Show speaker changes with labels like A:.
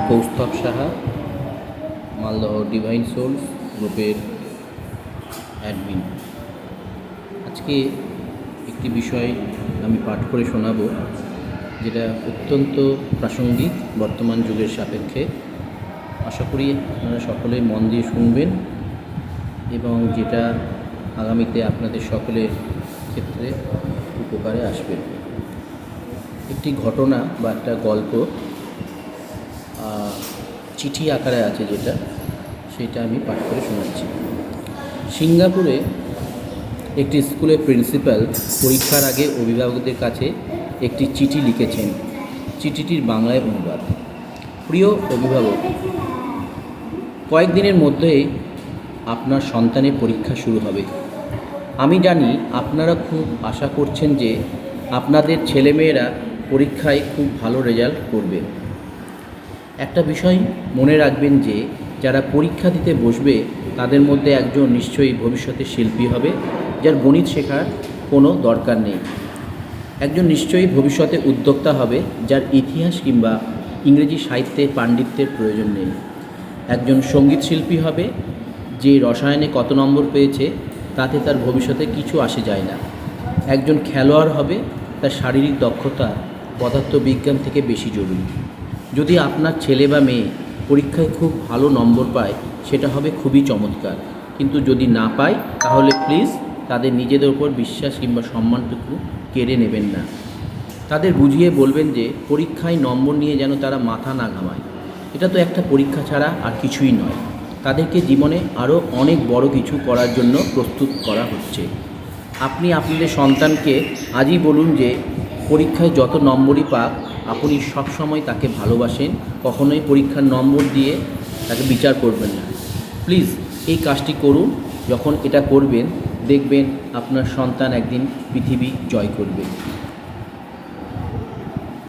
A: Kaustav Saha, Malda divine sols গ্রুপের admin. আজকে একটি বিষয় আমি পাঠ করে শোনাবো, যেটা অত্যন্ত প্রাসঙ্গিক বর্তমান যুগের সাপেক্ষে। আশা করি আপনারা সকলেই মন দিয়ে শুনবেন এবং যেটা আগামীতে আপনাদের সকলের ক্ষেত্রে উপকারে আসবে। একটি ঘটনা বা একটা গল্প চিঠি আকারে আছে, সেটা আমি পাঠ করে শোনাচ্ছি। সিঙ্গাপুরে একটি স্কুলের প্রিন্সিপাল পরীক্ষার আগে অভিভাবকদের কাছে একটি চিঠি লিখেছেন। চিঠিটির বাংলায় অনুবাদ: প্রিয় অভিভাবক, কয়েকদিনের মধ্যেই আপনার সন্তানের পরীক্ষা শুরু হবে। আমি জানি আপনারা খুব আশা করছেন যে আপনাদের ছেলেমেয়েরা পরীক্ষায় খুব ভালো রেজাল্ট করবে। একটা বিষয় মনে রাখবেন যে যারা পরীক্ষা দিতে বসবে তাদের মধ্যে একজন নিশ্চয়ই ভবিষ্যতে শিল্পী হবে, যার গণিত শেখার কোনো দরকার নেই। একজন নিশ্চয়ই ভবিষ্যতে উদ্যোক্তা হবে, যার ইতিহাস কিংবা ইংরেজি সাহিত্যে পাণ্ডিত্যের প্রয়োজন নেই। একজন সঙ্গীত শিল্পী হবে, যে রসায়নে কত নম্বর পেয়েছে তাতে তার ভবিষ্যতে কিছু আসে যায় না। একজন খেলোয়াড় হবে, তার শারীরিক দক্ষতা পদার্থবিজ্ঞান থেকে বেশি জরুরি। যদি আপনার ছেলে বা মেয়ে পরীক্ষায় খুব ভালো নম্বর পায় সেটা হবে খুবই চমৎকার, কিন্তু যদি না পায় তাহলে প্লিজ তাদের নিজেদের ওপর বিশ্বাস কিংবা সম্মানটুকু কেড়ে নেবেন না। তাদের বুঝিয়ে বলবেন যে পরীক্ষায় নম্বর নিয়ে যেন তারা মাথা না ঘামায়। এটা তো একটা পরীক্ষা ছাড়া আর কিছুই নয়। তাদেরকে জীবনে আরও অনেক বড় কিছু করার জন্য প্রস্তুত করা হচ্ছে। আপনি আপনাদের সন্তানকে আজই বলুন যে পরীক্ষায় যত নম্বরই পাক, আপনি সবসময় তাকে ভালোবাসেন, কখনোই পরীক্ষার নম্বর দিয়ে তাকে বিচার করবেন না। প্লিজ এই কাজটি করুন। যখন এটা করবেন দেখবেন আপনার সন্তান একদিন পৃথিবী জয় করবে।